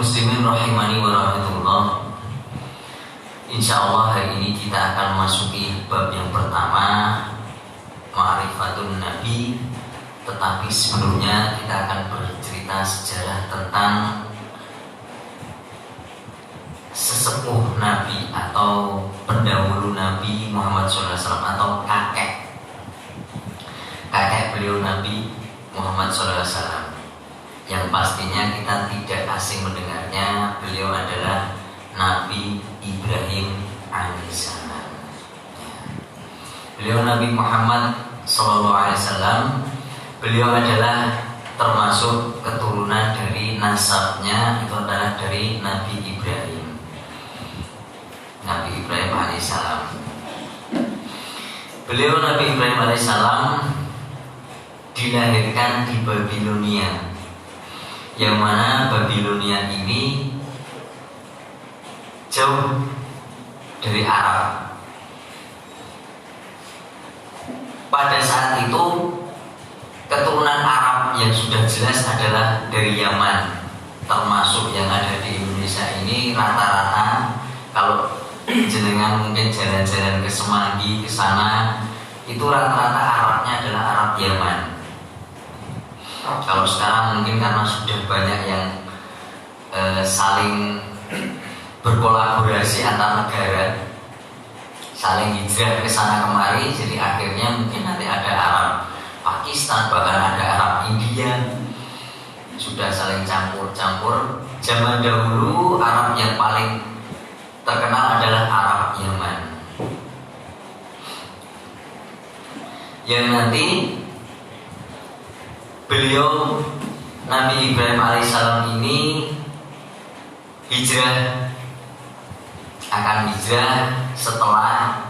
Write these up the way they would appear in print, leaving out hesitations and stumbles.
muslimin rahimani wa rahmatullah. Insyaallah hari ini kita akan masuki bab yang pertama, Ma'rifatun Nabi. Tetapi sebelumnya kita akan bercerita sejarah tentang sesepuh Nabi atau pendahulu Nabi Muhammad SAW, atau kakek beliau Nabi Muhammad SAW, yang pastinya kita tidak asing mendengarnya. Beliau adalah Nabi Ibrahim alaihissalam. Beliau Nabi Muhammad SAW. Beliau adalah termasuk keturunan dari nasabnya, itu adalah dari Nabi Ibrahim. Nabi Ibrahim alaihissalam. Beliau Nabi Ibrahim alaihissalam dilahirkan di Babilonia, yang mana Babilonia ini jauh dari Arab. Pada saat itu keturunan Arab yang sudah jelas adalah dari Yaman, termasuk yang ada di Indonesia ini rata-rata. Kalau jenengan mungkin jalan-jalan ke Semanggi, ke sana, itu rata-rata Arabnya adalah Arab Yaman. Kalau sekarang mungkin karena sudah banyak yang saling berkolaborasi antar negara, saling hijrah ke sana kemari, jadi akhirnya mungkin nanti ada Arab Pakistan, bahkan ada Arab India, sudah saling campur-campur. Zaman dahulu Arab yang paling terkenal adalah Arab Yaman, yang nanti beliau Nabi Ibrahim alaihissalam ini akan hijrah setelah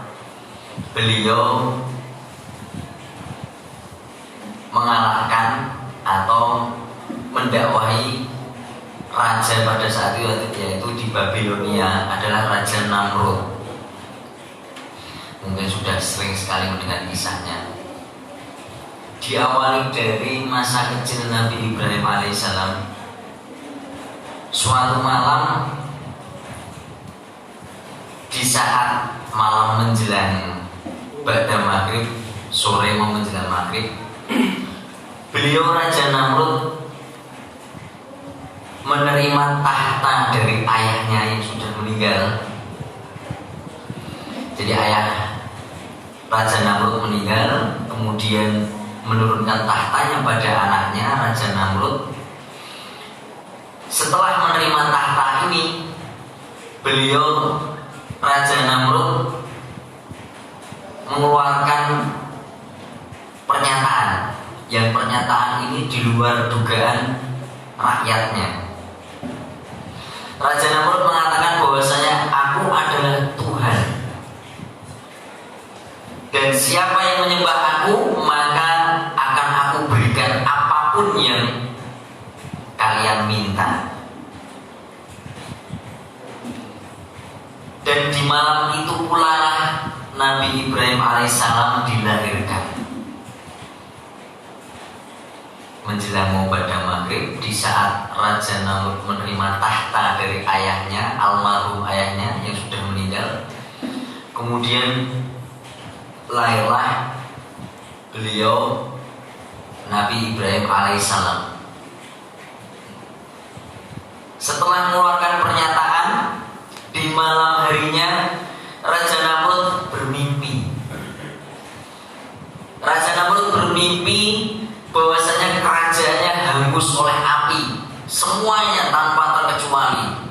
beliau mengalahkan atau mendakwahi raja pada saat itu, yaitu di Babilonia adalah Raja Namrud. Mungkin sudah sering sekali mendengar kisahnya. Diawali dari masa kecil Nabi Ibrahim alaihissalam. Suatu malam, di saat malam menjelang ba'da maghrib, sore mau menjelang maghrib, beliau Raja Namrud menerima tahta dari ayahnya yang sudah meninggal. Jadi ayah Raja Namrud meninggal, kemudian menurunkan tahtanya pada anaknya Raja Namrud. Setelah menerima tahta ini, beliau Raja Namrud mengeluarkan pernyataan, yang pernyataan ini di luar dugaan rakyatnya. Raja Namrud mengatakan bahwasanya aku adalah Tuhan, dan siapa yang menyembah aku maka akan aku berikan apapun yang kalian minta. Dan di malam itu pula Nabi Ibrahim alaihissalam dilahirkan. Menjelang mau pada maghrib, di saat Raja Namrud menerima tahta dari ayahnya, almarhum ayahnya yang sudah meninggal, kemudian lahirlah beliau Nabi Ibrahim alaihissalam. Setelah mengeluarkan pernyataan, di malam harinya Raja Namrud bermimpi. Raja Namrud bermimpi bahwasanya kerajaannya hangus oleh api, semuanya tanpa terkecuali.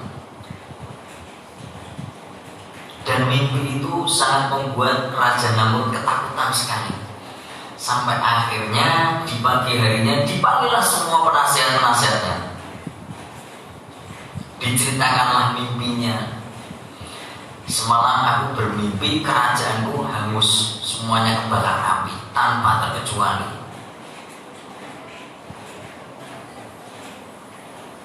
Dan mimpi itu sangat membuat Raja Namrud ketakutan sekali. Sampai akhirnya di pagi harinya dipanggillah semua penasihat-penasihatnya. Diceritakanlah mimpinya. Semalam aku bermimpi kerajaanku hangus, semuanya kebakar api tanpa terkecuali.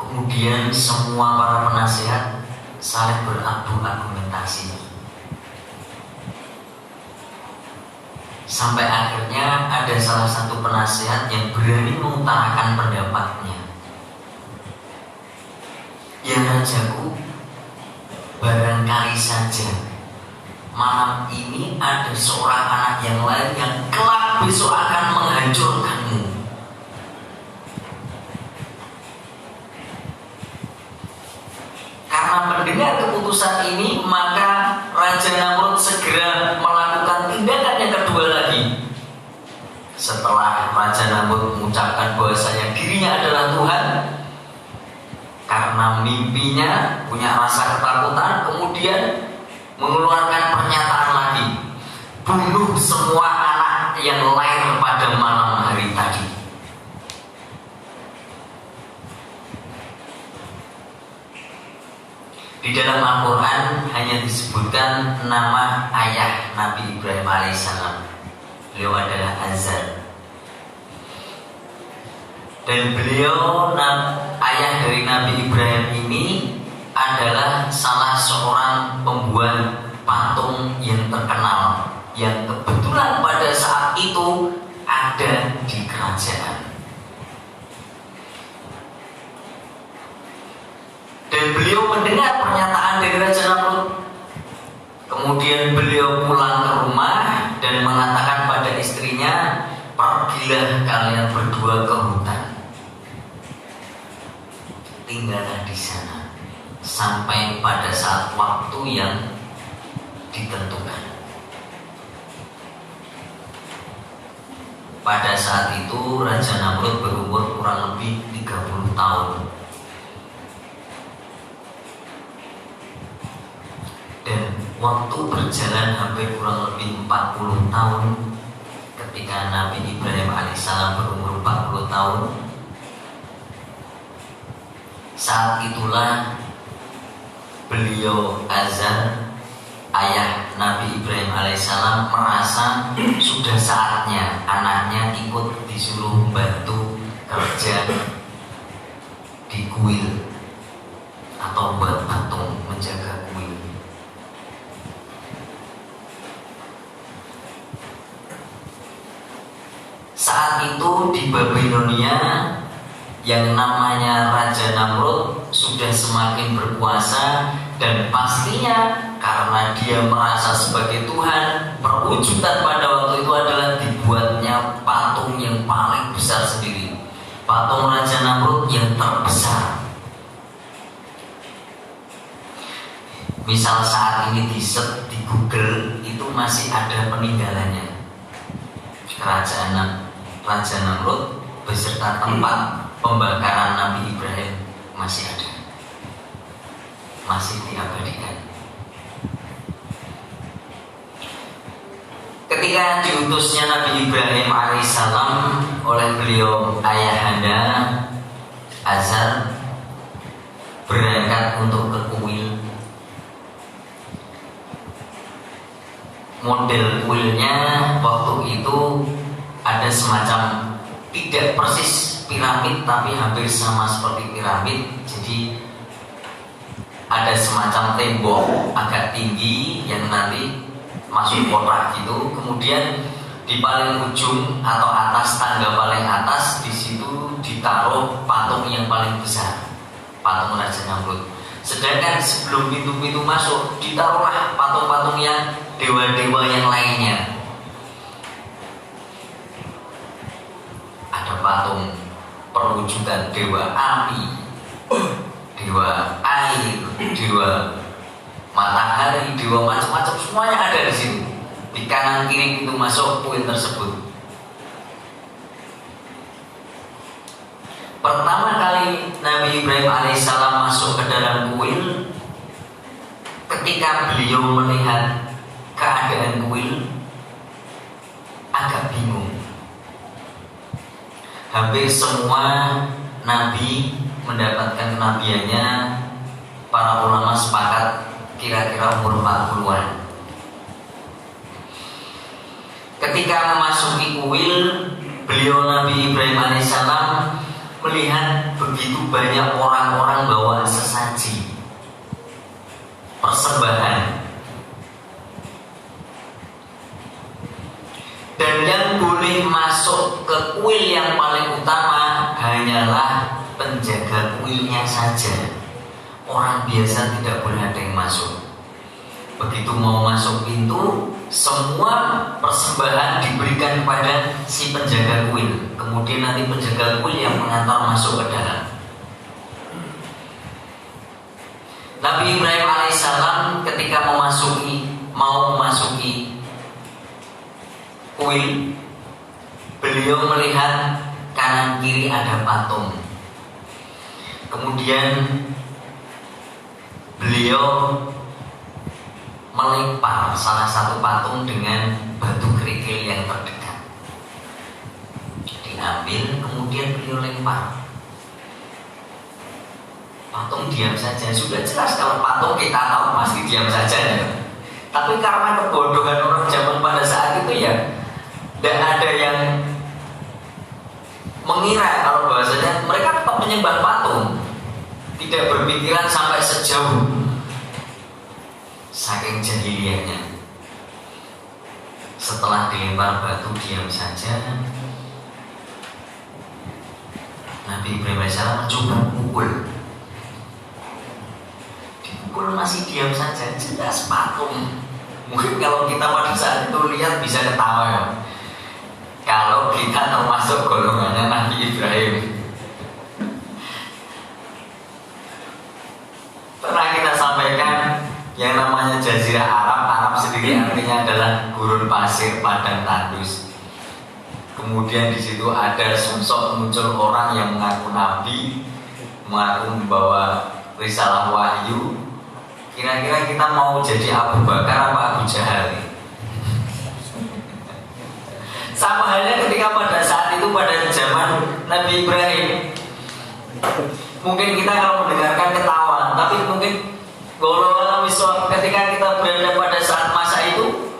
Kemudian semua para penasihat saling beradu argumentasi, sampai akhirnya ada salah satu penasihat yang berani mengutarakan pendapatnya, yang rajaku, barangkali saja malam ini ada seorang anak yang lain yang kelak besok akan menghancurkanmu. Karena mendengar keputusan ini, maka Raja Namrud segera melakukan tindakan yang kedua lagi. Setelah Raja Namrud mengucapkan bahwasanya dirinya adalah Tuhan, karena mimpinya punya rasa ketakutan, kemudian mengeluarkan pernyataan lagi, bunuh semua anak yang lahir pada malam hari tadi. Di dalam Al-Quran hanya disebutkan nama ayah Nabi Ibrahim alaihissalam. Beliau adalah Azar. Dan beliau, ayah dari Nabi Ibrahim ini, adalah salah seorang pembuat patung yang terkenal, yang kebetulan pada saat itu ada di kerajaan. Dan beliau mendengar pernyataan dari Raja Namrud. Kemudian beliau pulang ke rumah dan mengatakan pada istrinya, pergilah kalian berdua ke hutan, tinggallah di sana sampai pada saat waktu yang ditentukan. Pada saat itu Raja Namrud berumur kurang lebih 30 tahun. Dan waktu berjalan hampir kurang lebih 40 tahun. Ketika Nabi Ibrahim alaihissalam berumur 40 tahun, saat itulah beliau Azar, ayah Nabi Ibrahim alaihissalam, merasa sudah saatnya anaknya ikut disuruh membantu kerja di kuil atau buat patung, menjaga kuil. Saat itu di Babilonia yang namanya Raja Namrud sudah semakin berkuasa, dan pastinya karena dia merasa sebagai Tuhan, perwujudan pada waktu itu adalah dibuatnya patung yang paling besar sendiri, patung Raja Namrud yang terbesar. Misal saat ini di Google itu masih ada peninggalannya. Raja Namrud beserta tempat pembakaran Nabi Ibrahim masih ada, masih diabadikan. Ketika diutusnya Nabi Ibrahim alaihissalam oleh beliau ayahanda Azar berangkat untuk ke kuil. Model kuilnya waktu itu ada semacam, tidak persis piramid tapi hampir sama seperti piramid. Jadi ada semacam tembok agak tinggi yang nanti masuk kotak gitu. Kemudian di paling ujung atau atas, tangga paling atas, di situ ditaruh patung yang paling besar, patung Raja Namrud. Sedangkan sebelum pintu-pintu masuk ditaruhlah patung-patung yang dewa-dewa yang lainnya. Ada patung perwujudan dewa api, dewa air, dewa matahari, dewa macam-macam, semuanya ada di situ. Di kanan kiri pintu masuk kuil tersebut. Pertama kali Nabi Ibrahim alaihissalam masuk ke dalam kuil, ketika beliau melihat keadaan kuil, agak bingung. Hampir semua nabi mendapatkan kenabiannya, para ulama sepakat kira-kira umur 40-an. Ketika memasuki kuil, beliau Nabi Ibrahim alaihissalam melihat begitu banyak orang-orang bawa sesaji, persembahan. Dan yang boleh masuk ke kuil yang paling utama hanyalah penjaga kuilnya saja. orang biasa tidak boleh ada yang masuk. Begitu mau masuk pintu, semua persembahan diberikan kepada si penjaga kuil. Kemudian nanti penjaga kuil yang mengantar masuk ke dalam. Nabi Ibrahim alaihissalam ketika mau memasuki kuil, beliau melihat kanan kiri ada patung. Kemudian beliau melempar salah satu patung dengan batu kerikil yang terdekat. Diambil, kemudian beliau lempar. Patung diam saja. Sudah jelas kalau patung kita tahu pasti diam saja ya. Tapi karena kebodohan orang zaman pada saat itu ya, tidak ada yang mengira kalau bahasanya mereka tetap menyembah patung, tidak berpikiran sampai sejauh saking jahiliyahnya. Setelah dilempar batu diam saja, Nabi Ibrahim AS mencoba pukul. Dipukul masih diam saja, jelas patung. Mungkin kalau kita pada saat itu lihat bisa ketawa ya. Kalau kita termasuk golongannya Nabi Ibrahim. Pernah kita sampaikan yang namanya Jazirah Arab. Arab sendiri artinya adalah gurun pasir padang tandus. Kemudian di situ ada sosok muncul orang yang mengaku nabi, mengaku membawa risalah wahyu. Kira-kira kita mau jadi Abu Bakar apa Abu Jahal? Sama halnya ketika pada saat itu pada zaman Nabi Ibrahim. Mungkin kita kalau mendengarkan ketawa, tapi mungkin ketika kita berada pada saat masa itu,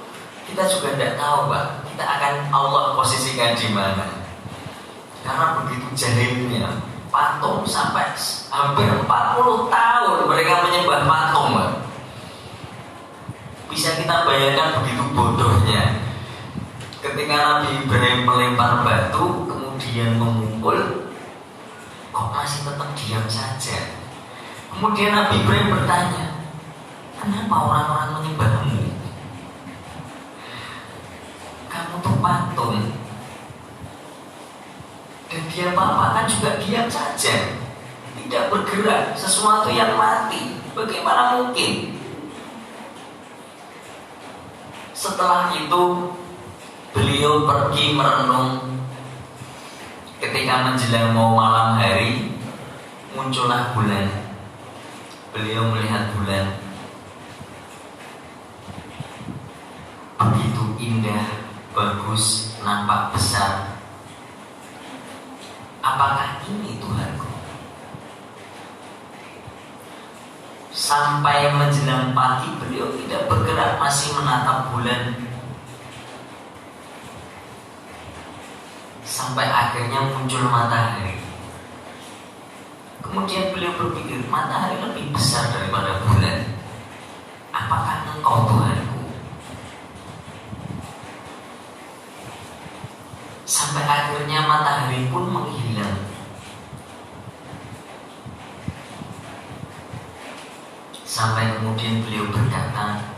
kita juga tidak tahu, Pak, kita akan Allah posisikan di mana. Karena begitu jahilnya, patung sampai hampir 40 tahun mereka menyembah patung, Pak. Bisa kita bayangkan begitu bodohnya. Ketika Nabi Ibrahim melempar batu, kemudian memukul, kok masih tetap diam saja. Kemudian Nabi Ibrahim bertanya, kenapa orang-orang menyembahmu? Kamu tuh patung. Dan dia apa-apa kan juga diam saja, tidak bergerak. Sesuatu yang mati, bagaimana mungkin? Setelah itu beliau pergi merenung. Ketika menjelang mau malam hari, muncullah bulan. Beliau melihat bulan begitu indah, bagus, nampak besar. Apakah ini Tuhanku? Sampai menjelang pagi beliau tidak bergerak, masih menatap bulan. Sampai akhirnya muncul matahari. Kemudian beliau berpikir, matahari lebih besar daripada bulan. Apakah engkau Tuhanku? Sampai akhirnya matahari pun menghilang. Sampai kemudian beliau berkata,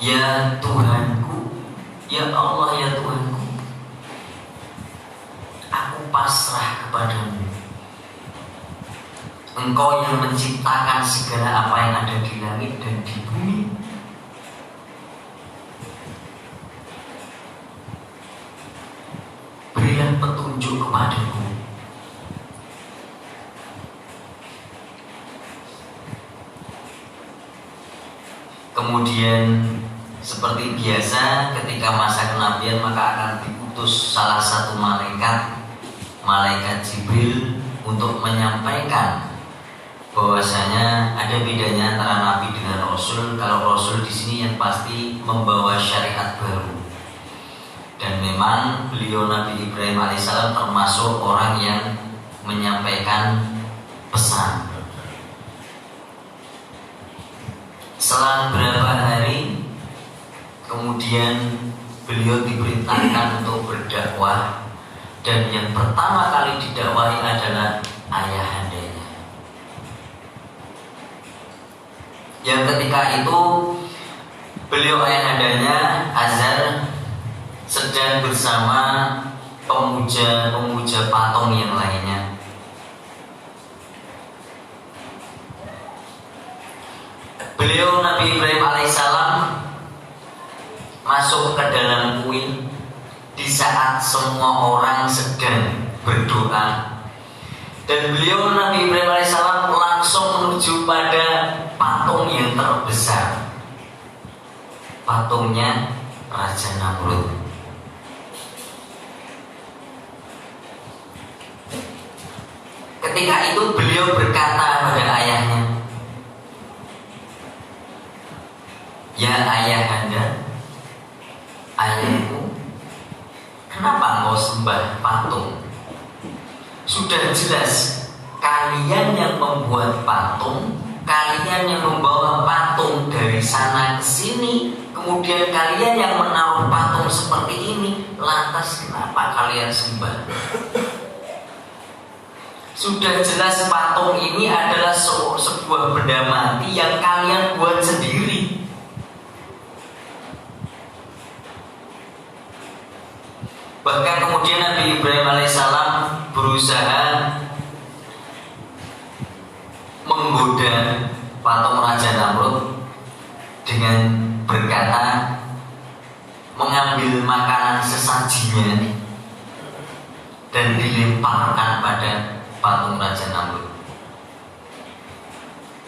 ya Tuhanku, ya Allah, ya Tuhanku, aku pasrah kepadamu. Engkau yang menciptakan segala apa yang ada di langit dan di bumi. Berilah petunjuk kepadaku. Kemudian seperti biasa ketika masa kenabian maka akan diutus salah satu malaikat, malaikat Jibril, untuk menyampaikan bahwasanya ada bedanya antara nabi dengan rasul. Kalau rasul di sini yang pasti membawa syariat baru. Dan memang beliau Nabi Ibrahim alaihissalam termasuk orang yang menyampaikan pesan. Selang berapa hari kemudian beliau diperintahkan untuk berdakwah. Dan yang pertama kali didakwahi adalah ayahandanya. yang ketika itu beliau ayahandanya Azar sedang bersama pemuja-pemuja patung yang lainnya. Beliau Nabi Ibrahim alaihissalam masuk ke dalam kuil di saat semua orang sedang berdoa, dan beliau Nabi Ibrahim alaihissalam langsung menuju pada patung yang terbesar, patungnya Raja Namrud. Ketika itu beliau berkata pada ayahnya, "Ya ayahanda, ayahku, kenapa engkau sembah patung? Sudah jelas kalian yang membuat patung, kalian yang membawa patung dari sana ke sini, kemudian kalian yang menaruh patung seperti ini. Lantas kenapa kalian sembah? Sudah jelas patung ini adalah sebuah benda mati yang kalian buat sendiri." Bahkan kemudian Nabi Ibrahim alaihissalam berusaha menggoda patung Raja Namrud dengan berkata, mengambil makanan sesajinya dan dilemparkan pada patung Raja Namrud.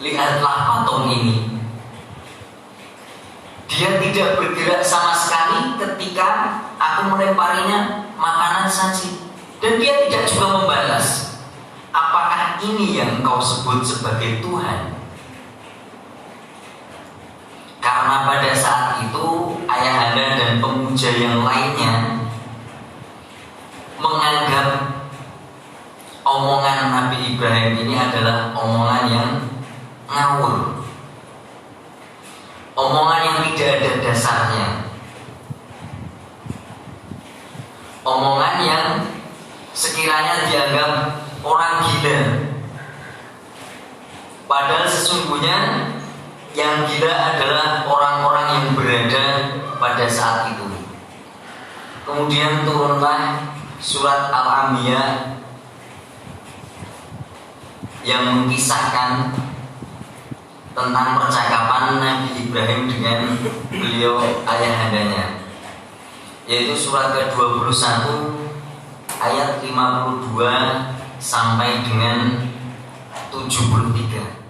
Lihatlah patung ini, dia tidak bergerak sama sekali ketika aku melemparinya makanan saji, dan dia tidak juga membalas. Apakah ini yang kau sebut sebagai Tuhan? Karena pada saat itu ayahanda dan pemuja yang lainnya menganggap omongan Nabi Ibrahim ini adalah omongan yang ngawur, omongan yang tidak ada dasarnya, omongan yang sekiranya dianggap orang gila. Padahal sesungguhnya yang gila adalah orang-orang yang berada pada saat itu. Kemudian turunlah surat Al-Anbiya yang mengisahkan tentang percakapan Nabi Ibrahim dengan beliau ayahandanya, yaitu surat ke-21 ayat 52 sampai dengan 73.